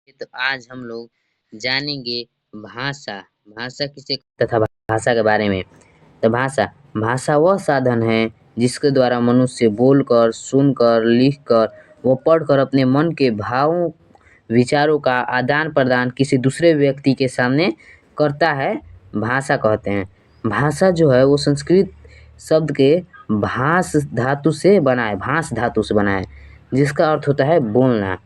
तो आज हम लोग जानेंगे भाषा। भाषा किसे तथा भाषा के बारे में। तो भाषा भाषा वह साधन है जिसके द्वारा मनुष्य बोलकर, सुनकर, लिखकर व पढ़कर अपने मन के भावों, विचारों का आदान-प्रदान किसी दूसरे व्यक्ति के सामने करता है, भाषा कहते हैं। भाषा जो है वो संस्कृत शब्द के भास धातु से बना है, भास धातु से बना है, जिसका अर्थ होता है बोलना।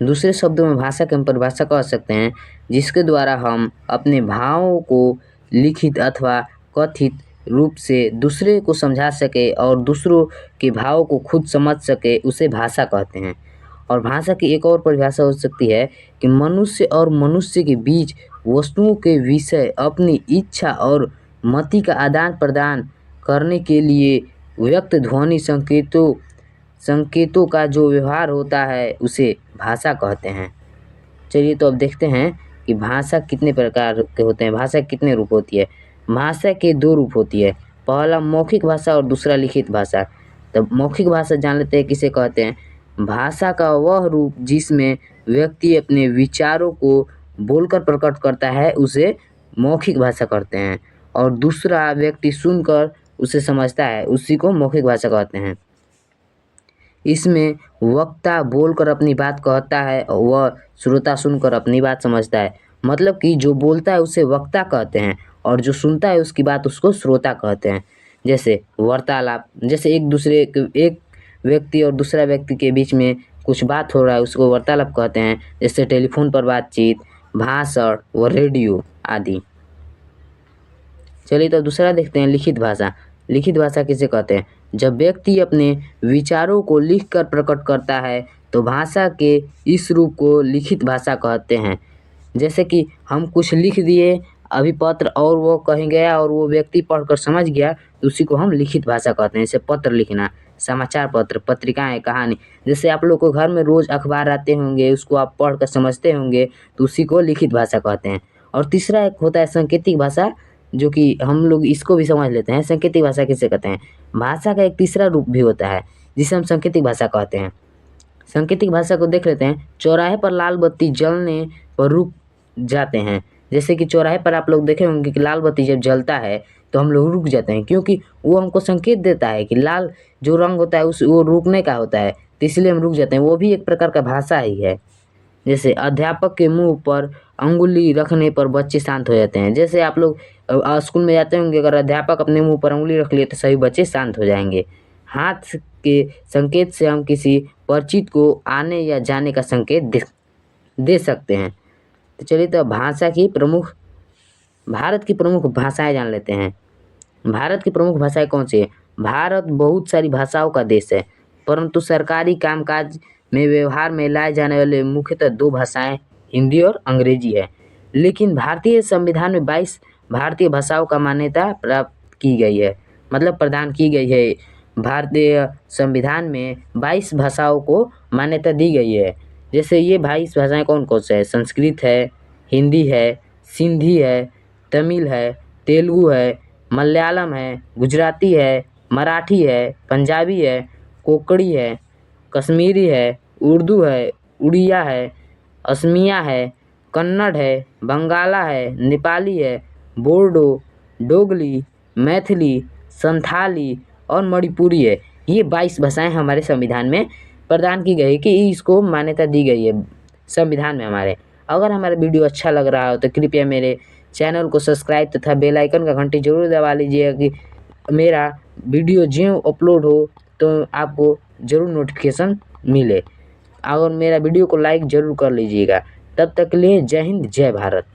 दूसरे शब्दों में भाषा की हम परिभाषा कह सकते हैं जिसके द्वारा हम अपने भावों को लिखित अथवा कथित रूप से दूसरे को समझा सके और दूसरों के भावों को खुद समझ सके, उसे भाषा कहते हैं। और भाषा की एक और परिभाषा हो सकती है कि मनुष्य और मनुष्य के बीच वस्तुओं के विषय अपनी इच्छा और मति का आदान प्रदान करने के लिए व्यक्त ध्वनि संकेतों का जो व्यवहार होता है उसे भाषा कहते हैं। चलिए तो अब देखते हैं कि भाषा कितने प्रकार के होते हैं, भाषा कितने रूप होती है। भाषा के 2 रूप होती है, पहला मौखिक भाषा और दूसरा लिखित भाषा। तो मौखिक भाषा जान लेते हैं किसे कहते हैं। भाषा का वह रूप जिसमें व्यक्ति अपने विचारों को बोलकर प्रकट करता है उसे मौखिक भाषा कहते हैं, और दूसरा व्यक्ति सुनकर उसे समझता है, उसी को मौखिक भाषा कहते हैं। इसमें वक्ता बोलकर अपनी बात कहता है, वह श्रोता सुनकर अपनी बात समझता है। मतलब कि जो बोलता है उसे वक्ता कहते हैं और जो सुनता है उसकी बात उसको श्रोता कहते हैं। जैसे वार्तालाप, जैसे एक व्यक्ति और दूसरा व्यक्ति के बीच में कुछ बात हो रहा है उसको वार्तालाप कहते हैं। जैसे टेलीफोन पर बातचीत, भाषण व रेडियो आदि। चलिए तो दूसरा देखते हैं लिखित भाषा। लिखित भाषा किसे कहते हैं। जब व्यक्ति अपने विचारों को लिखकर प्रकट करता है तो भाषा के इस रूप को लिखित भाषा कहते हैं। जैसे कि हम कुछ लिख दिए अभी पत्र और वो कहीं गया और वो व्यक्ति पढ़कर समझ गया तो उसी को हम लिखित भाषा कहते हैं। जैसे पत्र लिखना, समाचार पत्र, पत्रिकाएं, कहानी। जैसे आप लोग को घर में रोज अखबार आते होंगे, उसको आप पढ़कर समझते होंगे तो उसी को लिखित भाषा कहते हैं। और तीसरा एक होता है सांकेतिक भाषा, जो कि हम लोग इसको भी समझ लेते हैं। सांकेतिक भाषा किसे कहते हैं। भाषा का एक तीसरा रूप भी होता है जिसे हम सांकेतिक भाषा कहते हैं। सांकेतिक भाषा को देख लेते हैं। चौराहे पर लाल बत्ती जलने पर रुक जाते हैं। जैसे कि चौराहे पर आप लोग देखे होंगे कि लाल बत्ती जब जलता है तो हम लोग रुक जाते हैं, क्योंकि वो हमको संकेत देता है कि लाल जो रंग होता है उस वो रुकने का होता है, तो इसलिए हम रुक जाते हैं। वो भी एक प्रकार का भाषा ही है। जैसे अध्यापक के मुंह पर अंगुली रखने पर बच्चे शांत हो जाते हैं। जैसे आप लोग स्कूल में जाते होंगे, अगर अध्यापक अपने मुंह पर अंगुली रख लिए तो सभी बच्चे शांत हो जाएंगे। हाथ के संकेत से हम किसी परिचित को आने या जाने का संकेत दे सकते हैं। तो चलिए तो भारत की प्रमुख भाषाएं जान लेते हैं। भारत की प्रमुख भाषाएं कौन सी है। भारत बहुत सारी भाषाओं का देश है, परंतु सरकारी कामकाज में व्यवहार में लाए जाने वाले मुख्यतः 2 भाषाएं हिंदी और अंग्रेजी है। लेकिन भारतीय संविधान में 22 भारतीय भाषाओं का मान्यता प्राप्त की गई है, मतलब प्रदान की गई है। भारतीय संविधान में 22 भाषाओं को मान्यता दी गई है। जैसे ये 22 भाषाएं कौन कौन से है। संस्कृत है, हिंदी है, सिंधी है, तमिल है, तेलुगु है, मलयालम है, गुजराती है, मराठी है, पंजाबी है, कोंकणी है, कश्मीरी है, उर्दू है, उड़िया है, असमिया है, कन्नड़ है, बंगाला है, नेपाली है, बोडो, डोगली, मैथिली, संथाली और मणिपुरी है। ये 22 भाषाएं हमारे संविधान में प्रदान की गई कि इसको मान्यता दी गई है संविधान में हमारे। अगर हमारा वीडियो अच्छा लग रहा हो तो कृपया मेरे चैनल को सब्सक्राइब तथा बेल आइकन का घंटी जरूर दबा लीजिएगा कि मेरा वीडियो ज्यों अपलोड हो तो आपको ज़रूर नोटिफिकेशन मिले। और मेरा वीडियो को लाइक ज़रूर कर लीजिएगा। तब तक के लिए जय हिंद, जय भारत।